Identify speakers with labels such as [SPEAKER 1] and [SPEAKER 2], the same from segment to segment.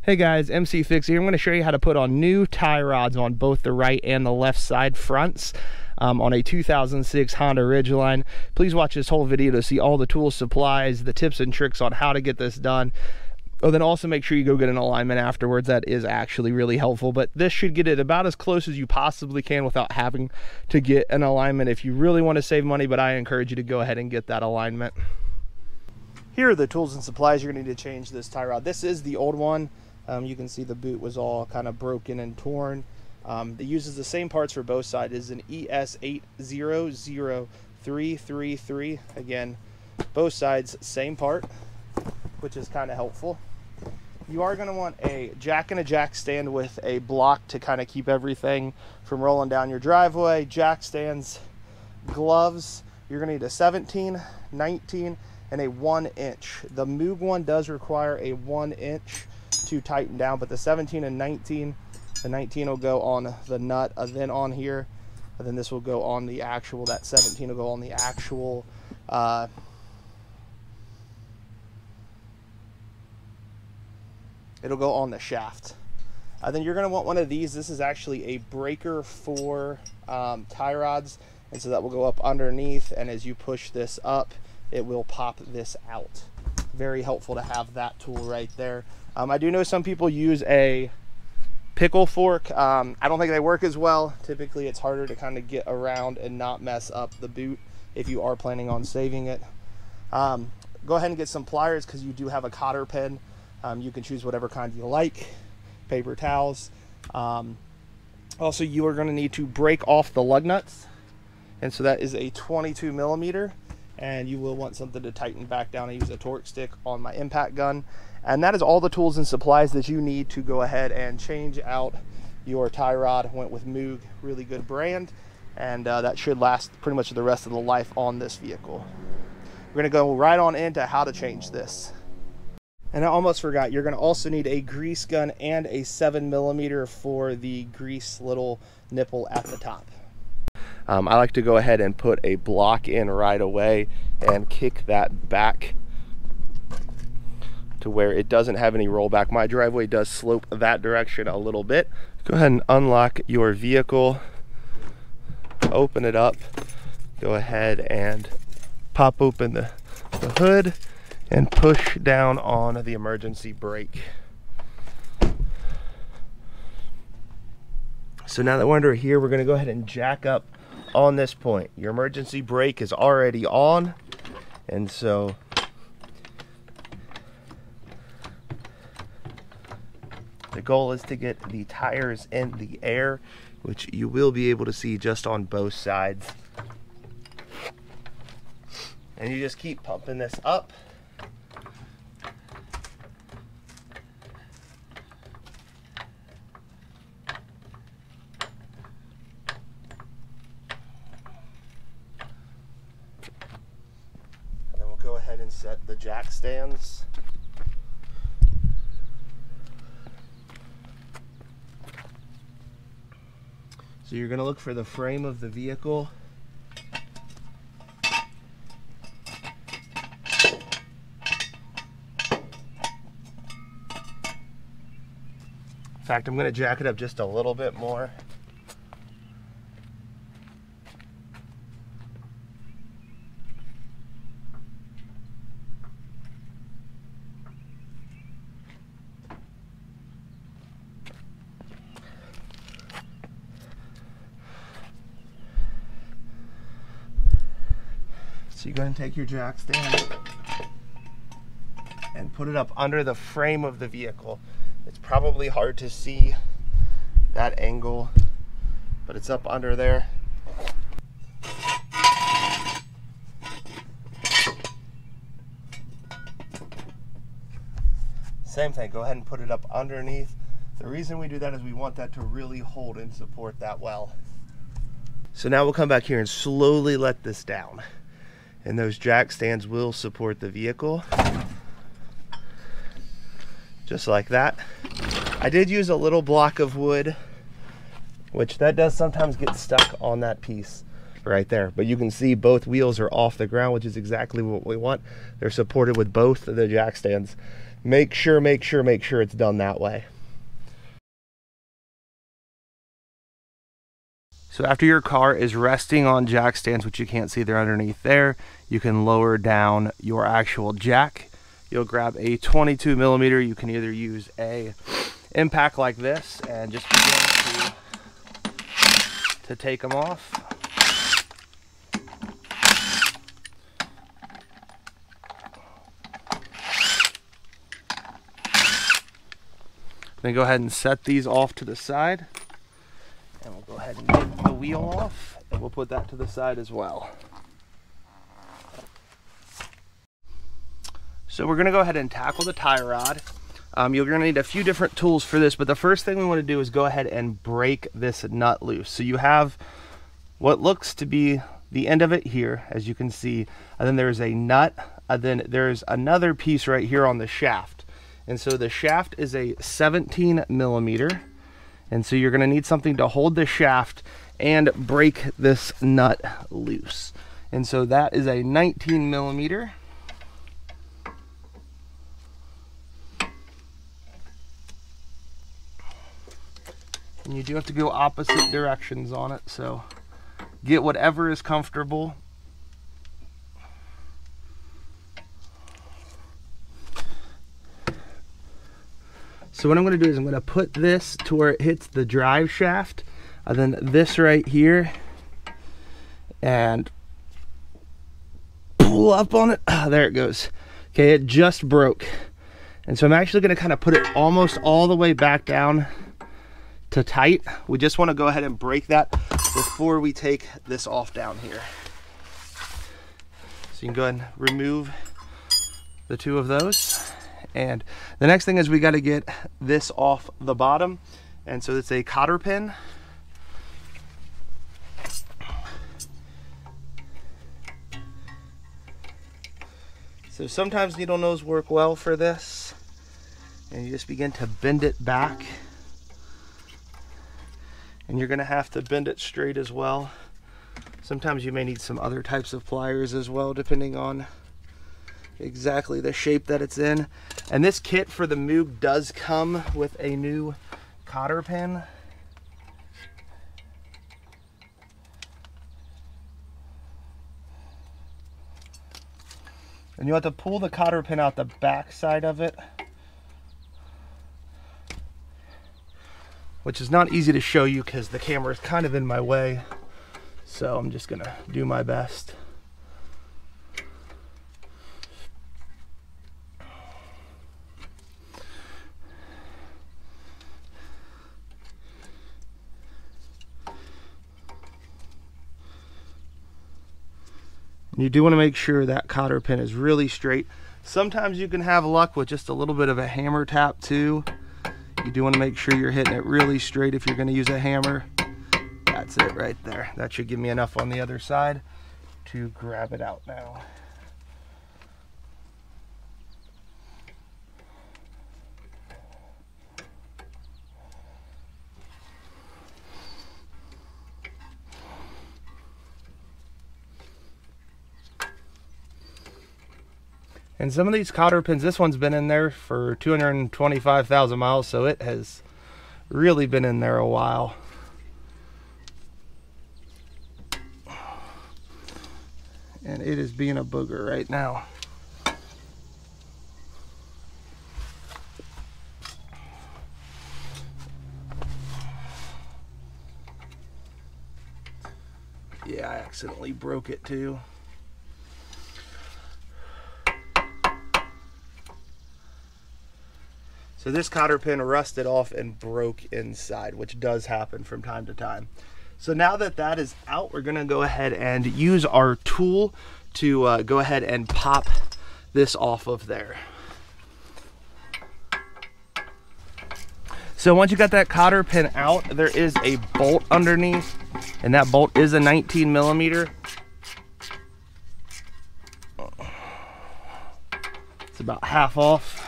[SPEAKER 1] Hey guys, MC Fix here. I'm going to show you how to put on new tie rods on both the right and the left side fronts on a 2006 Honda Ridgeline. Please watch this whole video to see all the tools, supplies, the tips and tricks on how to get this done. Oh, then also make sure you go get an alignment afterwards. That is actually really helpful, but this should get it about as close as you possibly can without having to get an alignment if you really want to save money, but I encourage you to go ahead and get that alignment. Here are the tools and supplies you're going to need to change this tie rod. This is the old one. You can see the boot was all kind of broken and torn. It uses the same parts for both sides. It is an ES800333. Again, both sides same part, which is kind of helpful. You are going to want a jack and a jack stand with a block to kind of keep everything from rolling down your driveway. Jack stands, gloves. You're going to need a 17, 19, and a 1 inch. The Moog one does require a 1 inch to tighten down, but the 17 and 19, the 19 will go on the nut, then on here, and then this will go on the actual, that 17 will go on the actual it'll go on the shaft. Then you're going to want one of these. This is actually a breaker for tie rods, and so that will go up underneath, and as you push this up it will pop this out. Very helpful to have that tool right there. I do know some people use a pickle fork. I don't think they work as well. Typically it's harder to kind of get around and not mess up the boot if you are planning on saving it. Go ahead and get some pliers because you do have a cotter pin. You can choose whatever kind you like. Paper towels. Also, you are going to need to break off the lug nuts, and so that is a 22 millimeter, and you will want something to tighten back down. I use a torque stick on my impact gun. And that is all the tools and supplies that you need to go ahead and change out your tie rod. Went with Moog, really good brand, and that should last pretty much the rest of the life on this vehicle. We're gonna go right on into how to change this. And I almost forgot, you're gonna also need a grease gun and a 7 millimeter for the grease little nipple at the top. I like to go ahead and put a block in right away and kick that back to where it doesn't have any rollback. My driveway does slope that direction a little bit. Go ahead and unlock your vehicle, open it up, go ahead and pop open the hood and push down on the emergency brake. So now that we're under here, we're going to go ahead and jack up on this point. Your emergency brake is already on, and so the goal is to get the tires in the air, which you will be able to see just on both sides. And you just keep pumping this up. And then we'll go ahead and set the jack stands. So you're going to look for the frame of the vehicle. In fact, I'm going to jack it up just a little bit more. So you go ahead and take your jack stand and put it up under the frame of the vehicle. It's probably hard to see that angle, but it's up under there. Same thing, go ahead and put it up underneath. The reason we do that is we want that to really hold and support that well. So now we'll come back here and slowly let this down. And those jack stands will support the vehicle. Just like that. I did use a little block of wood, which that does sometimes get stuck on that piece right there. But you can see both wheels are off the ground, which is exactly what we want. They're supported with both of the jack stands. make sure it's done that way. So after your car is resting on jack stands, which you can't see there underneath there, you can lower down your actual jack. You'll grab a 22 millimeter. You can either use a impact like this and just begin to take them off. Then go ahead and set these off to the side. And we'll go ahead and get the wheel off, and we'll put that to the side as well. So we're gonna go ahead and tackle the tie rod. You're gonna need a few different tools for this, but the first thing we wanna do is go ahead and break this nut loose. So you have what looks to be the end of it here, as you can see, and then there's a nut, and then there's another piece right here on the shaft. And so the shaft is a 17 millimeter. And so you're gonna need something to hold the shaft and break this nut loose. And so that is a 19 millimeter. And you do have to go opposite directions on it, so get whatever is comfortable. So what I'm going to do is I'm going to put this to where it hits the drive shaft, and then this right here, and pull up on it. Ah, there it goes. Okay, it just broke. And so I'm actually going to kind of put it almost all the way back down to tight. We just want to go ahead and break that before we take this off down here. So you can go ahead and remove the two of those. And the next thing is we got to get this off the bottom. And so it's a cotter pin. So sometimes needle nose work well for this. And you just begin to bend it back. And you're going to have to bend it straight as well. Sometimes you may need some other types of pliers as well, depending on exactly the shape that it's in. And this kit for the Moog does come with a new cotter pin. And you have to pull the cotter pin out the back side of it, which is not easy to show you because the camera is kind of in my way. So I'm just gonna do my best. You do want to make sure that cotter pin is really straight. Sometimes you can have luck with just a little bit of a hammer tap too. You do want to make sure you're hitting it really straight if you're going to use a hammer. That's it right there. That should give me enough on the other side to grab it out now. And some of these cotter pins, this one's been in there for 225,000 miles, so it has really been in there a while. And it is being a booger right now. Yeah, I accidentally broke it too. So this cotter pin rusted off and broke inside, which does happen from time to time. So now that that is out, we're gonna go ahead and use our tool to go ahead and pop this off of there. So once you got that cotter pin out, there is a bolt underneath, and that bolt is a 19 millimeter. It's about half off.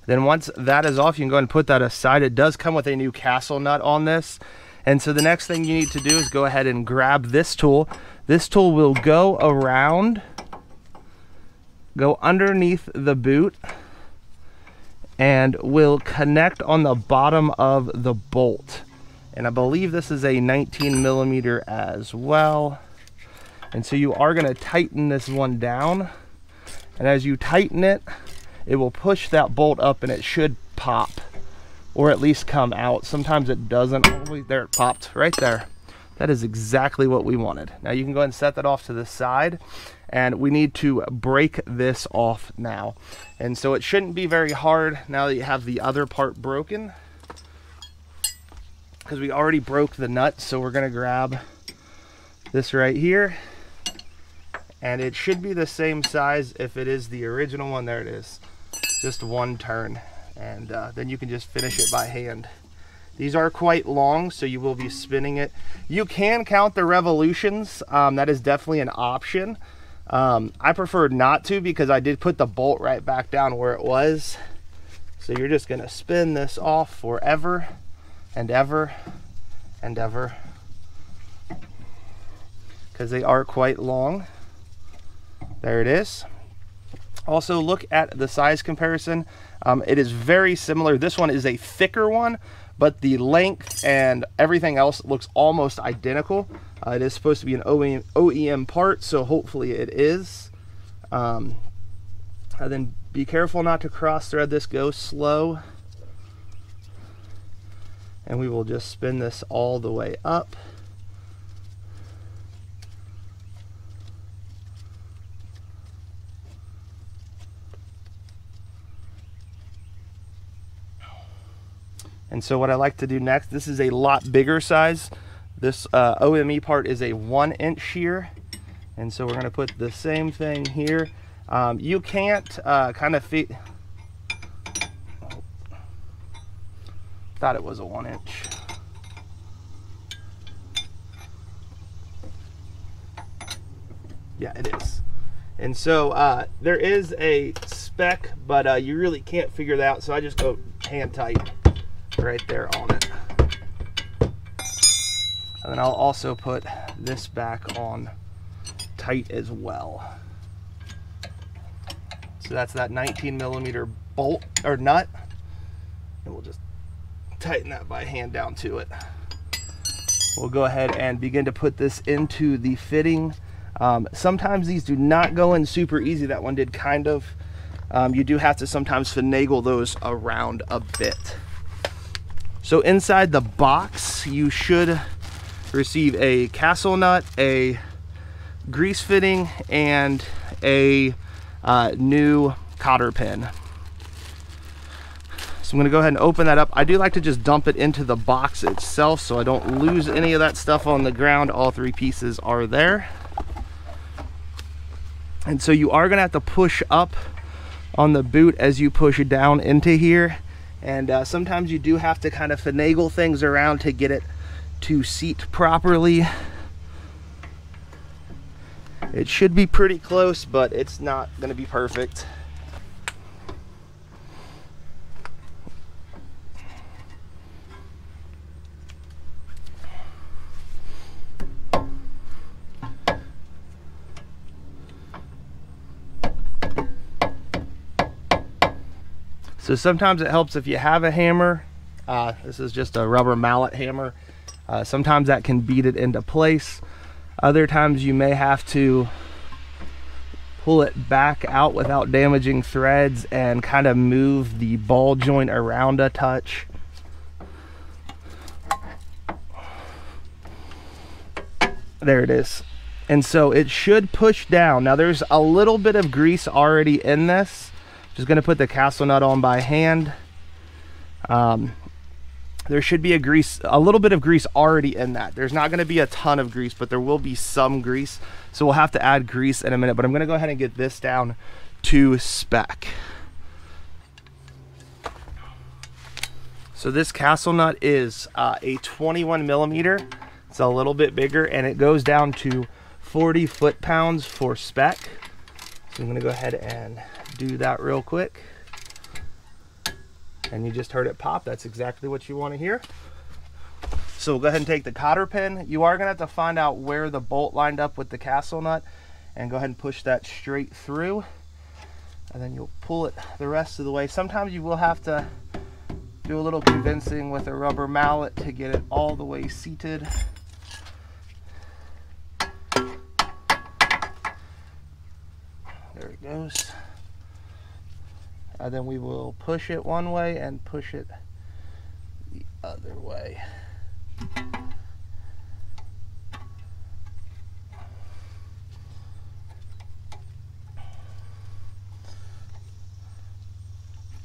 [SPEAKER 1] Then once that is off, you can go ahead and put that aside. It does come with a new castle nut on this. And so the next thing you need to do is go ahead and grab this tool. This tool will go around, go underneath the boot, and will connect on the bottom of the bolt. And I believe this is a 19 millimeter as well. And so you are going to tighten this one down. And as you tighten it, it will push that bolt up and it should pop, or at least come out. Sometimes it doesn't always. There, it popped right there. That is exactly what we wanted. Now you can go ahead and set that off to the side, and we need to break this off now. And so it shouldn't be very hard now that you have the other part broken, because we already broke the nut. So we're going to grab this right here, and it should be the same size if it is the original one. There it is, just one turn, and then you can just finish it by hand. These are quite long, so you will be spinning it. You can count the revolutions. That is definitely an option. I prefer not to, because I did put the bolt right back down where it was. So you're just gonna spin this off forever and ever and ever, because they are quite long. There it is. Also, look at the size comparison. It is very similar. This one is a thicker one, but the length and everything else looks almost identical. It is supposed to be an OEM part, so hopefully it is. And then be careful not to cross thread this. Go slow. And we will just spin this all the way up. And so what I like to do next, this is a lot bigger size. This OEM part is a 1-inch shear. And so we're going to put the same thing here. You can't kind of fit. Thought it was a 1-inch. Yeah, it is. And so there is a spec, but you really can't figure that out. So I just go hand tight right there on it. And then I'll also put this back on tight as well. So that's that 19 millimeter bolt or nut, and we'll just tighten that by hand down to it. We'll go ahead and begin to put this into the fitting. Sometimes these do not go in super easy. That one did kind of. You do have to sometimes finagle those around a bit. So inside the box, you should receive a castle nut, a grease fitting, and a new cotter pin. So I'm gonna go ahead and open that up. I do like to just dump it into the box itself so I don't lose any of that stuff on the ground. All three pieces are there. And so you are gonna have to push up on the boot as you push it down into here. And sometimes you do have to kind of finagle things around to get it to seat properly. It should be pretty close, but it's not going to be perfect. So sometimes it helps if you have a hammer. This is just a rubber mallet hammer. Sometimes that can beat it into place. Other times you may have to pull it back out without damaging threads and kind of move the ball joint around a touch. There it is. And so it should push down. Now there's a little bit of grease already in this. Just going to put the castle nut on by hand. There should be a little bit of grease already in that. There's not going to be a ton of grease, but there will be some grease. So we'll have to add grease in a minute, but I'm going to go ahead and get this down to spec. So this castle nut is a 21 millimeter. It's a little bit bigger, and it goes down to 40 foot-pounds for spec. So I'm going to go ahead and do that real quick. And you just heard it pop. That's exactly what you want to hear. So we'll go ahead and take the cotter pin. You are going to have to find out where the bolt lined up with the castle nut and go ahead and push that straight through. And then you'll pull it the rest of the way. Sometimes you will have to do a little convincing with a rubber mallet to get it all the way seated. There it goes. And then we will push it one way and push it the other way.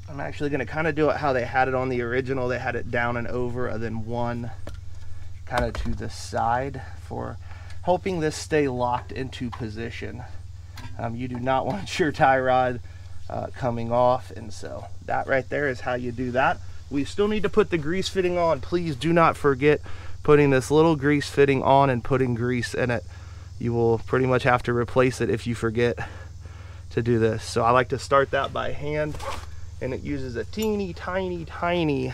[SPEAKER 1] I'm actually going to kind of do it how they had it on the original. They had it down and over and then one kind of to the side for helping this stay locked into position. You do not want your tie rod coming off, and so that right there is how you do that. We still need to put the grease fitting on. Please do not forget putting this little grease fitting on and putting grease in it. You will pretty much have to replace it if you forget to do this. So I like to start that by hand, and it uses a teeny tiny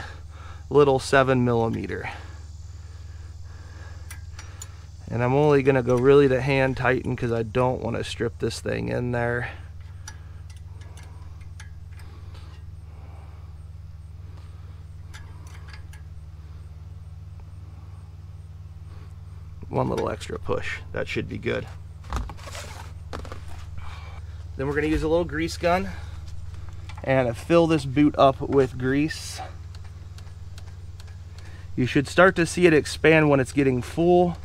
[SPEAKER 1] little 7mm. And I'm only gonna go really to hand tighten because I don't want to strip this thing in there. One little extra push, that should be good. Then we're gonna use a little grease gun and fill this boot up with grease. You should start to see it expand when it's getting full.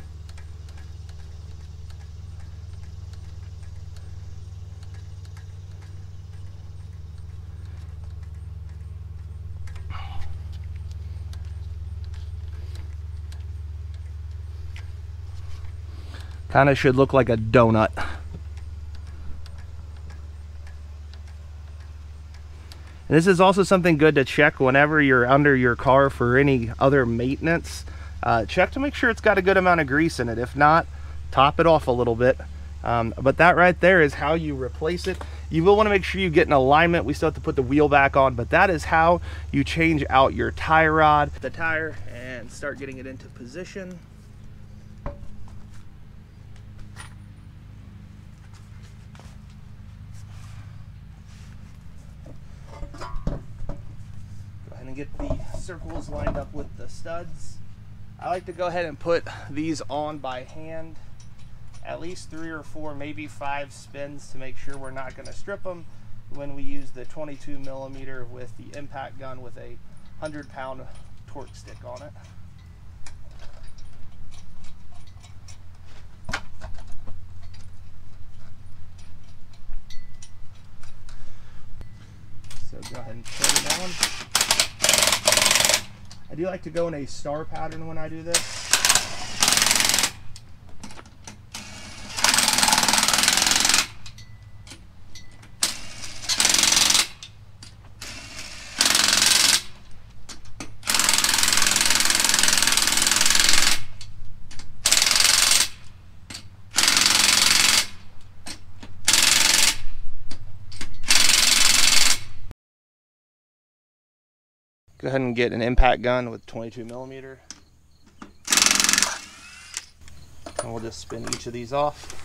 [SPEAKER 1] Kind of should look like a donut. And this is also something good to check whenever you're under your car for any other maintenance. Check to make sure it's got a good amount of grease in it. If not, top it off a little bit. But that right there is how you replace it. You will want to make sure you get in alignment. We still have to put the wheel back on, but that is how you change out your tie rod. The tire and start getting it into position. Get the circles lined up with the studs. I like to go ahead and put these on by hand, at least 3 or 4, maybe 5 spins to make sure we're not going to strip them when we use the 22mm with the impact gun with a 100-pound torque stick on it. So go ahead and turn it down. I do like to go in a star pattern when I do this. Go ahead and get an impact gun with 22mm. And we'll just spin each of these off.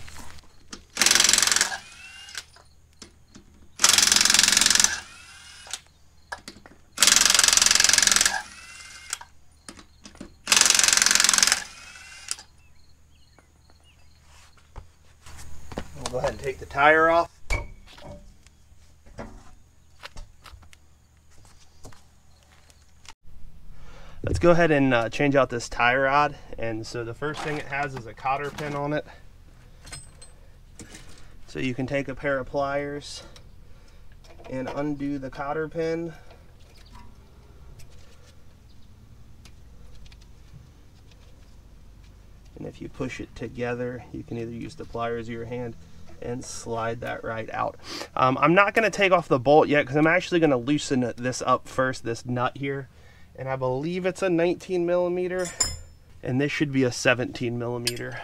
[SPEAKER 1] We'll go ahead and take the tire off. Let's go ahead and change out this tie rod. And so the first thing it has is a cotter pin on it. So you can take a pair of pliers and undo the cotter pin. And if you push it together, you can either use the pliers or your hand and slide that right out. I'm not going to take off the bolt yet because I'm actually going to loosen this up first, this nut here. And I believe it's a 19mm, and this should be a 17mm.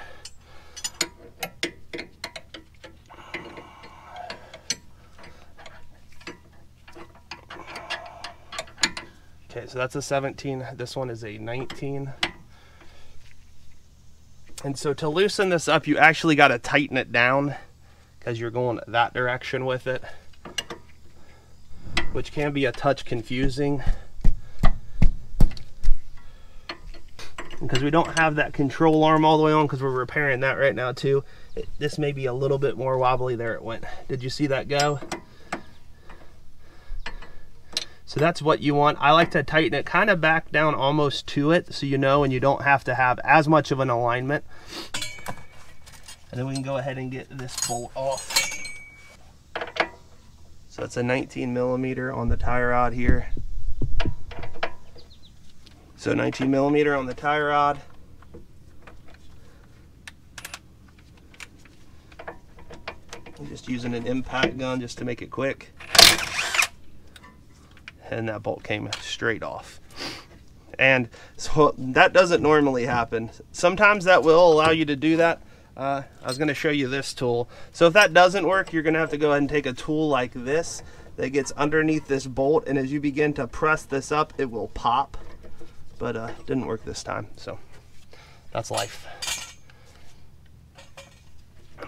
[SPEAKER 1] Okay, so that's a 17. This one is a 19. And so to loosen this up, you actually got to tighten it down because you're going that direction with it, which can be a touch confusing because we don't have that control arm all the way on because we're repairing that right now too. This may be a little bit more wobbly. There it went. Did you see that go? So that's what you want. I like to tighten it kind of back down almost to it so you know, and you don't have to have as much of an alignment. And then we can go ahead and get this bolt off. So it's a 19 millimeter on the tie rod here. So 19 millimeter on the tie rod. I'm just using an impact gun just to make it quick. And that bolt came straight off. And so that doesn't normally happen. Sometimes that will allow you to do that. I was going to show you this tool. So if that doesn't work, you're going to have to go ahead and take a tool like this that gets underneath this bolt, and as you begin to press this up, it will pop. But it didn't work this time, so that's life.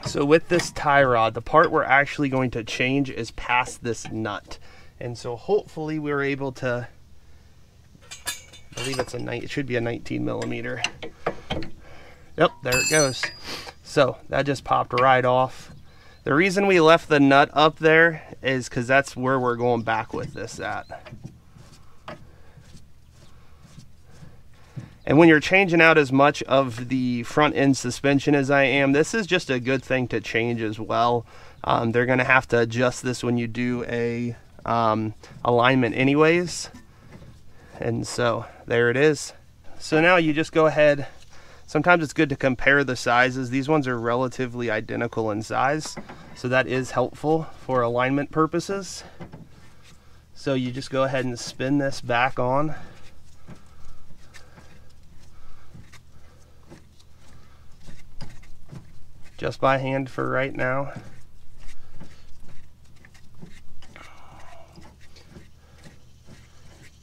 [SPEAKER 1] So with this tie rod, the part we're actually going to change is past this nut. And so hopefully we're able to, I believe it should be a 19 millimeter. Yep, there it goes. So that just popped right off. The reason we left the nut up there is because that's where we're going back with this at. And when you're changing out as much of the front end suspension as I am, this is just a good thing to change as well. They're going to have to adjust this when you do a alignment anyways. And so there it is. So now you just go ahead. Sometimes it's good to compare the sizes. These ones are relatively identical in size, so that is helpful for alignment purposes. So you just go ahead and spin this back on. Just by hand for right now.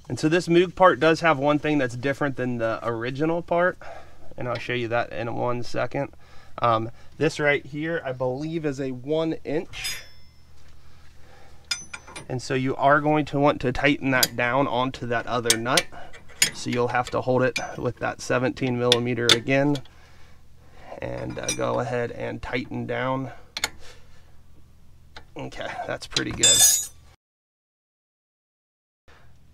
[SPEAKER 1] And so this Moog part does have one thing that's different than the original part, and I'll show you that in 1 second. This right here, I believe, is a 1 inch. And so you are going to want to tighten that down onto that other nut. So you'll have to hold it with that 17 millimeter again, and go ahead and tighten down. Okay, that's pretty good.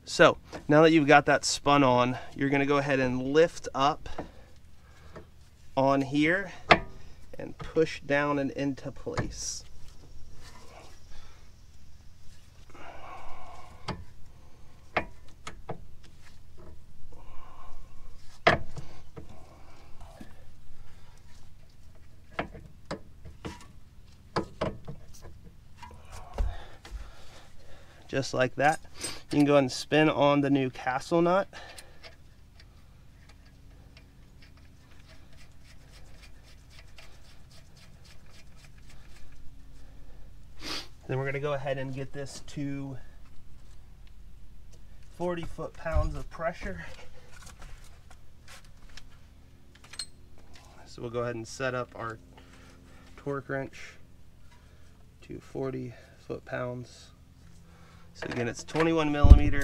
[SPEAKER 1] So now that you've got that spun on, you're going to go ahead and lift up on here and push down and into place. Just like that. You can go ahead and spin on the new castle nut. Then we're going to go ahead and get this to 40 foot-pounds of pressure. So we'll go ahead and set up our torque wrench to 40 foot-pounds. So again, it's 21 millimeter.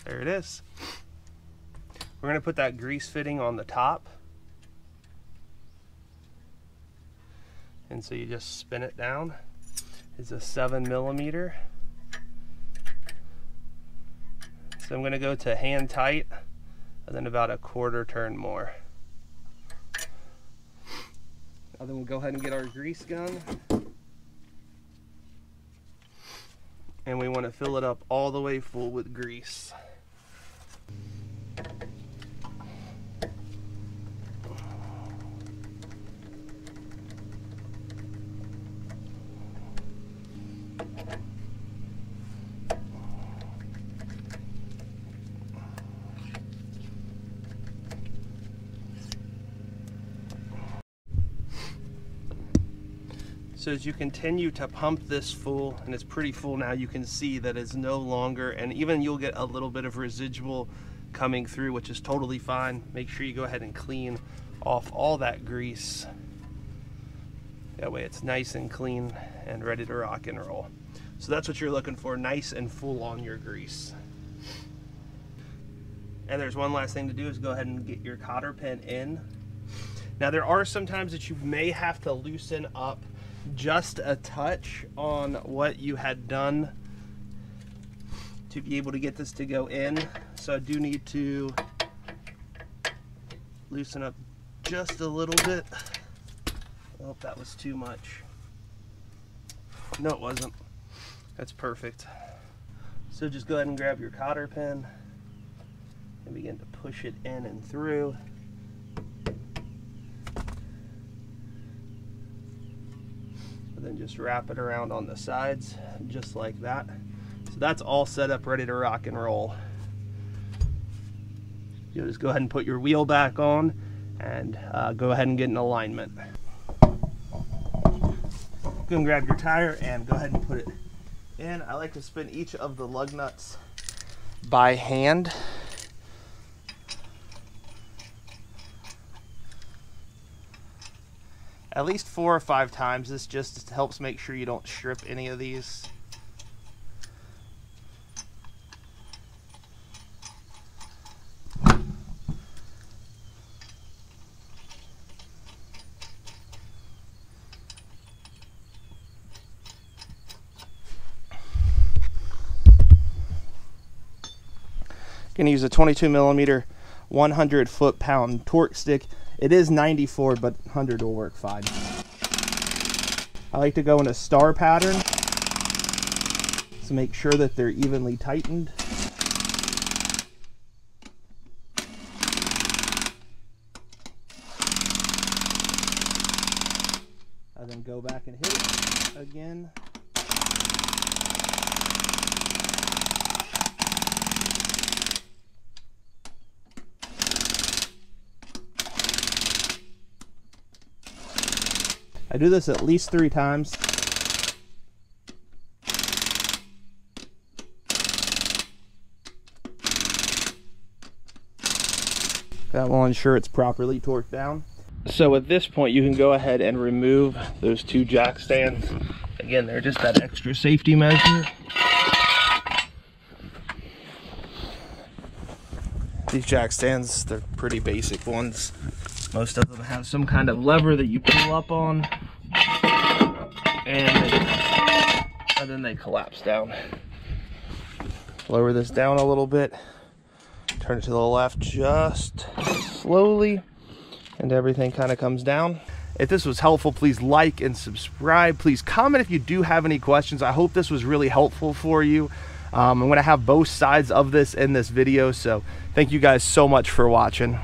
[SPEAKER 1] There it is. We're going to put that grease fitting on the top. And so you just spin it down. It's a 7 millimeter. So I'm going to go to hand tight and then about a quarter turn more. Now then we'll go ahead and get our grease gun. And we want to fill it up all the way full with grease. So as you continue to pump this full, and it's pretty full now, you can see that it's no longer, and even you'll get a little bit of residual coming through, which is totally fine. Make sure you go ahead and clean off all that grease. That way it's nice and clean and ready to rock and roll. So that's what you're looking for, nice and full on your grease. And there's one last thing to do, is go ahead and get your cotter pin in. Now there are some times that you may have to loosen up just a touch on what you had done to be able to get this to go in. So I do need to loosen up just a little bit. Oh, that was too much. No, it wasn't. That's perfect. So just go ahead and grab your cotter pin and begin to push it in and through. And then just wrap it around on the sides, just like that. So that's all set up, ready to rock and roll. You'll just go ahead and put your wheel back on and go ahead and get in alignment. Go and grab your tire and go ahead and put it in. I like to spin each of the lug nuts by hand. At least 4 or 5 times. This just helps make sure you don't strip any of these. Gonna use a 22 millimeter 100 foot-pound torque stick. It is 94, but 100 will work fine. I like to go in a star pattern to make sure that they're evenly tightened. I then go back and hit it again. I do this at least 3 times. That will ensure it's properly torqued down. So at this point you can go ahead and remove those 2 jack stands. Again, they're just that extra safety measure. These jack stands, they're pretty basic ones. Most of them have some kind of lever that you pull up on, and then they collapse down. Lower this down a little bit, turn it to the left just slowly, and everything kind of comes down. If this was helpful, please like and subscribe. Please comment if you do have any questions. I hope this was really helpful for you. I'm going to have both sides of this in this video, so thank you guys so much for watching.